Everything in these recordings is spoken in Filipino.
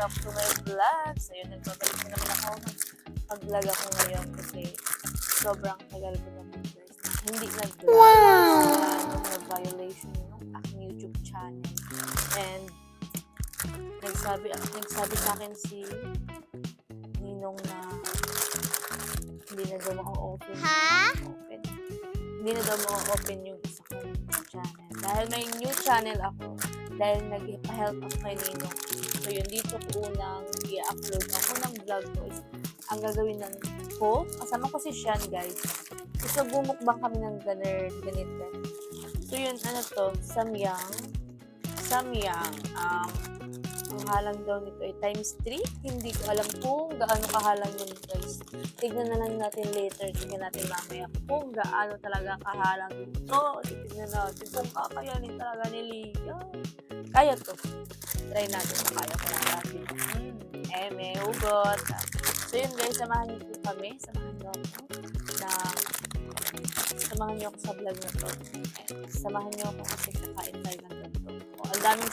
back to my vlog. So yun, nagbabalik na naman ako mag-vlog ako ngayon kasi sobrang tagal ko naman guys na hindi nag-vlog. Wow! Na-violation yung aking YouTube channel. And nagsabi sa akin si Ninong na hindi na daw maka-open. Hindi na daw maka-open yung isa kong channel. Dahil may new channel ako. Dahil nag-help ako kay Ninong. So yun, dito ko unang i-upload ako ng vlog ko. Ang gagawin lang ko, kasama ko si Sean guys. So bumukbang kami ng ganito. So yun, ano to, Samyang. Ang halang daw nito ay times 3. Hindi ko alam kung gaano kahalang yun guys. Tignan na lang natin later. Tignan natin mamaya kung gaano talaga kahalang ito. Tignan natin kung kakayanin talaga ni Lia. Kaya to. Try natin kung kaya ko lang natin. May hugot. So yun guys, samahan niyo po kami. Samahan niyo ako sa vlog na to. Samahan niyo ako kasi kakain tayo ng ganito. Ang daming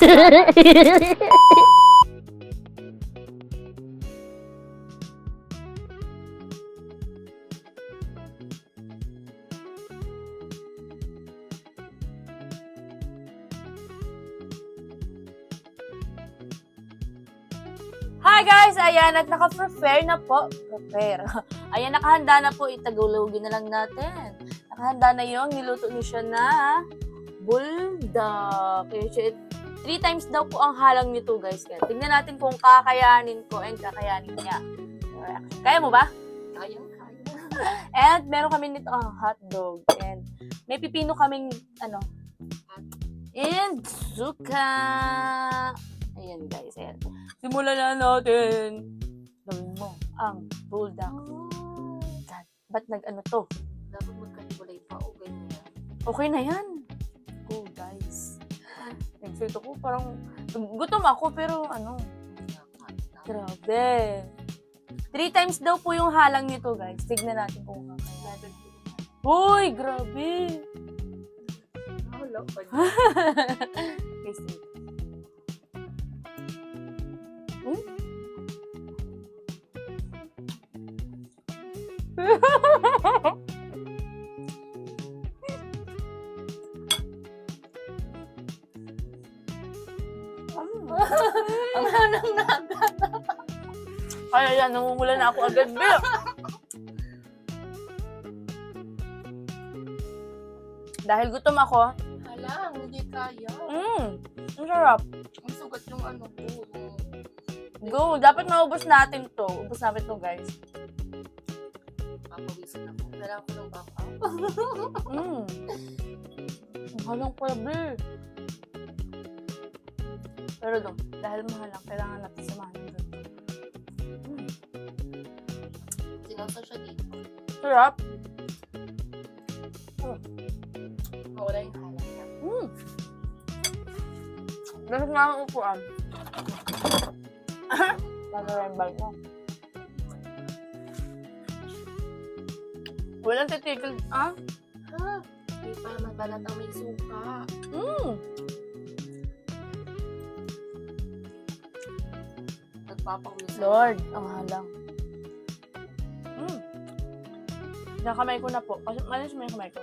Hi guys! Ayan, at naka-prepare na po. Ayan, nakahanda na po. Itagulugin na lang natin. Nakahanda na yung niluto niyo siya na buldak. 3 times daw po ang halang nito guys. Kaya tingnan natin kung kakayanin ko and kakayanin niya. Kaya mo ba? Kaya. And meron kami nito hotdog. And may pipino kaming and suka. Ayan guys, ayan. Simulan na natin. Gawin mo ang buldak. God, ba't to? Dapat magkakulay pa o ganyan. Okay na yan. Go guys. Nag-sweet ako, parang gutom ako pero grabe. 3 times daw po yung halang nito guys. Tignan natin kung kakayanin. Uy, grabe. Wala pa niya. Guys, Ang hanang naga. Kaya yan, namumula na ako agad, Bill. Dahil gutom ako. Hala, hindi kaya. Ang sarap. Ang sugat yung Go, dapat maubos natin to. Ubos natin to, guys. Papawisan ako. Kailangan ko ng backup. Mahalang pala, Bill. Pero dahil mahalang, kailangan natin samahan nyo. Sinasa siya dito. Sarap. Mawala yung halang niya. Dahil nga ang upuan. Magarembal mo. Walang titigil. Hindi pa naman balatang may suka. Nagpapawisan. Lord, ang halang. Nakamay ko na po. Kasi malis mo yung kamay ko.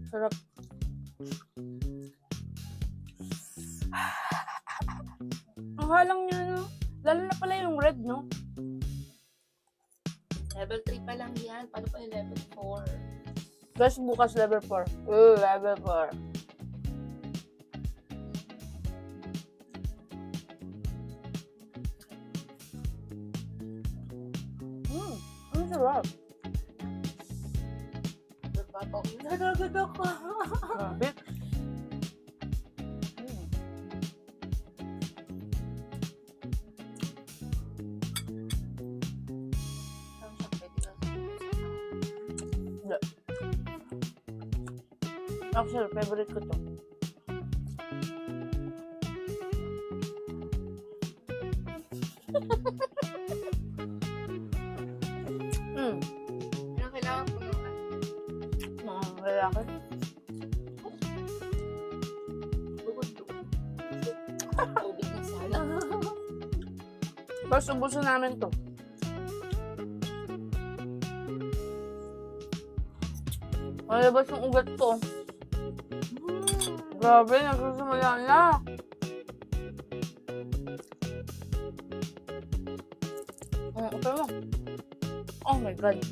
Sarap. Ang halang niya, no? Lalo na pala yung red, no? Level 3 pa lang yan. Paano pa yung level 4? Guys, bukas level 4. Level 4. Ang sarap. Nagpapawisan agad ako. Grabe. Actually, favorite ko to. akin. Bukod doon. Tubig na sana. Tapos ubusin namin to. Malabas yung ugat ko. Grabe, nagsusimula na. Ito mo. Oh my God.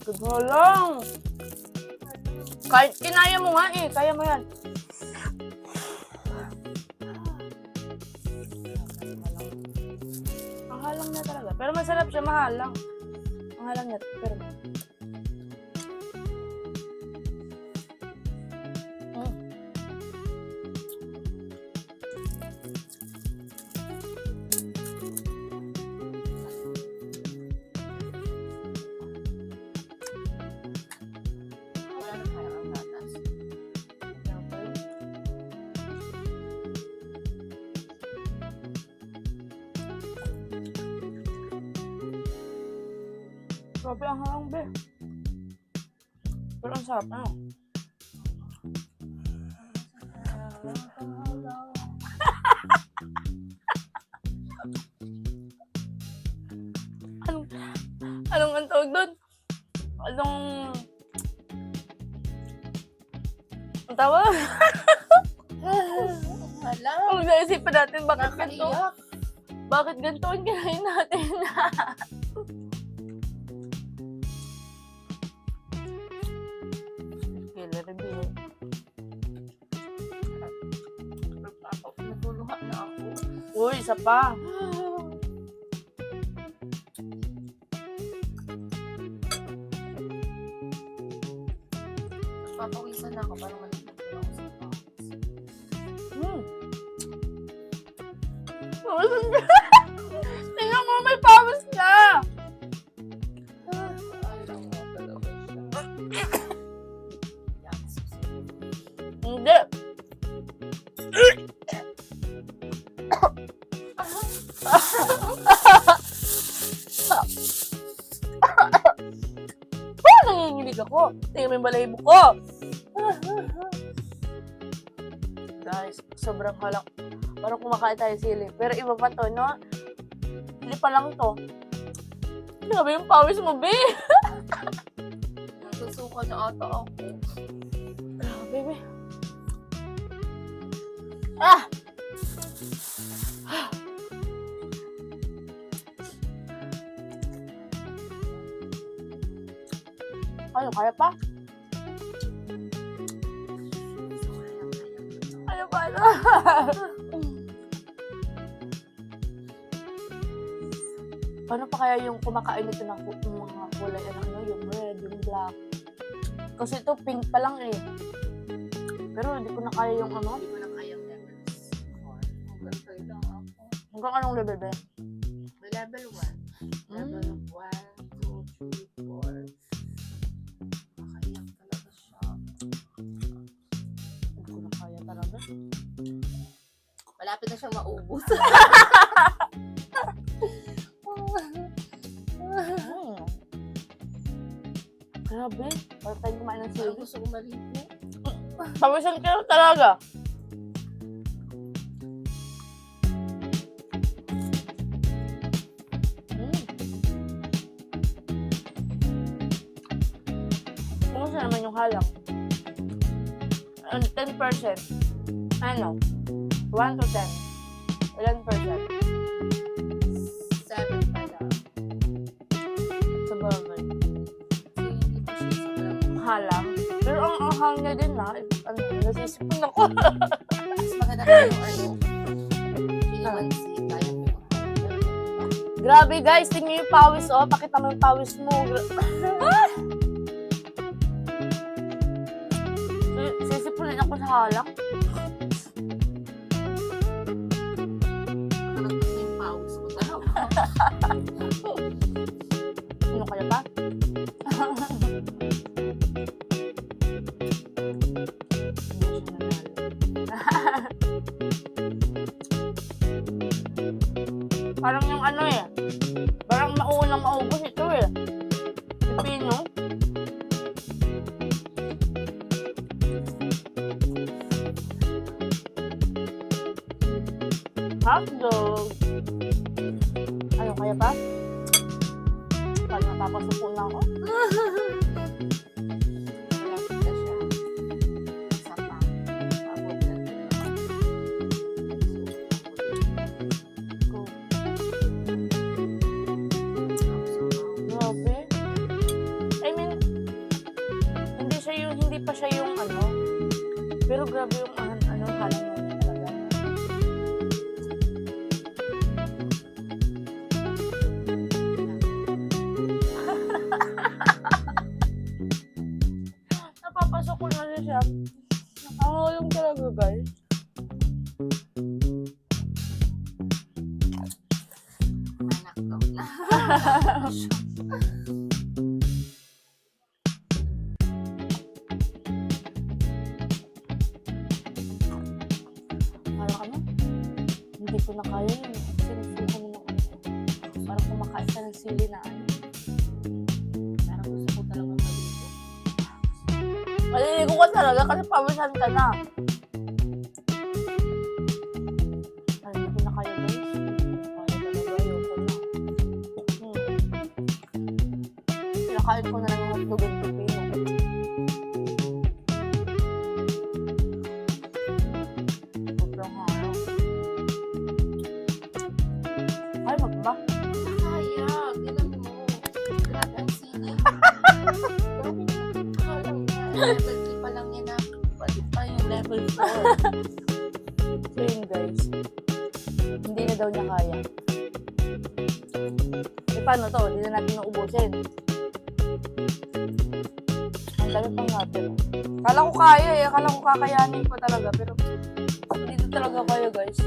Ganda lang. Kahit kinaya mo nga eh. Kaya mo yan. Mahalang na talaga. Pero masarap siya, mahalang. Mahalang na. Pero Wala na parang ang gatas. grabe ang halang, be. Pero ang sarap na. Anong ang tawag doon? Ang tawag? Hala. Kung naisipan natin bakit ganito? Nakaiyak. Bakit ganito ang kinain natin? Killer review. Naguluha na ako. Uy, isa pa. Papawisan na ako para malipot na ako sa pawis. Tingnan mo, may pawis na. Ayaw mo talaga siya. Yes. Hindi. Nanginginig ako. Tingnan mo yung balahibo ko. Guys, sobrang halak. Parang kumakain tayo sili. Pero iba pa to, no? Hindi pa lang to. Grabe yung pawis mo, be. Nagsusuka na ata ako. Grabe, be. Ah! Ano, kaya pa? Kaya pa, ano? Paano pa kaya yung kumakain nito ng mga kulay, yung red, yung black? Kasi ito, pink pa lang eh. Pero hindi ko na kaya yung ano. Hindi ko na kayang levels 4. Hanggang 3 lang ako. Hanggang anong level ba? May level 1. Level 1, 2, 3, 4. Nakaiyak talaga siya. Hindi ko na kaya talaga. Malapit na siyang maubos. Grabe. Para tayo kumain ng Parang sili. gusto kong maligo. Pawisan ka talaga. Kumusta naman yung halang? 10%. Ano? 1 to 10. Ilan percent? 7 pa lang. Sa bagay. Kasi hindi pa siya sobrang Halang. Pero ang anghang niya din na. Ano, nasisipon ako. mas maganda pa yung ano. Iniwansi. Kaya mo yung Grabe guys, tingnan yung pawis oh. Pakita mo yung pawis mo. Sisipunin ako sa halang. Nakakagod yung pawis ko talaga. Ano kaya pa? Parang yung ano eh. Parang maunang maubos ito eh. Pipino. Hotdog. Ano kaya pa? Pag napapasuko na ako. Malapit na siya. Isa pa. Abot na. Go. Grabe. I mean, hindi pa siya yung ano. Pero grabe yung ano, halang mo niya talaga. Napapasok ko na siya. Nakakayong talaga, guys. Anak daw na. Parang ano? Hindi ko na kaya yun. Sinusuko mo na ako. Parang kumakain ka ng sili na ano. Parang gusto ko talaga maligo. Maliligo ka talaga kasi pawisan ka na. Ay, hindi ko na kaya, guys. Hindi ko na kaya talaga. Ayoko na. Pinakain ko na lang yung hotdog at pipino. Sobrang harap. Ay, magba. Kaya, gilang mo. Grabe ang sili. Grabe na. Akala mo na. Level 3 pa lang yan na. Balik pa yung level 4. So yun, guys. Hindi na daw niya kaya. E paano to? Hindi na natin naubusin. Ang dami pang natin. Kala ko kaya eh. Kala ko kakayanin ko talaga. Pero hindi na talaga kaya, guys.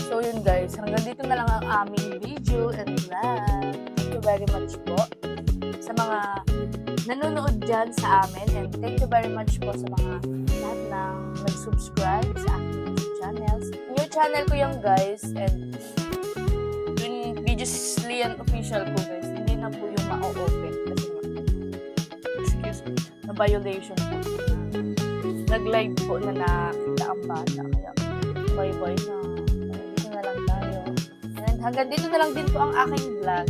So yun, guys. Hanggang dito na lang ang aming video and vlog. Thank you very much po sa mga nanonood dyan sa amin. And thank you very much po sa mga lahat ng nag-subscribe sa aking YouTube channels. New channel ko yung guys. And yung videos Lian official ko, guys. Hindi na po yung ma-open. Kasi excuse me, na violation po. Nag-live po na nakita ang bata. Kaya bye-bye na. Dito na lang tayo. And hanggang dito na lang din po ang aking vlog.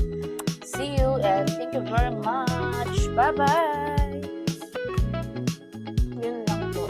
See you and thank you very much. Bye-bye! Yun lang po.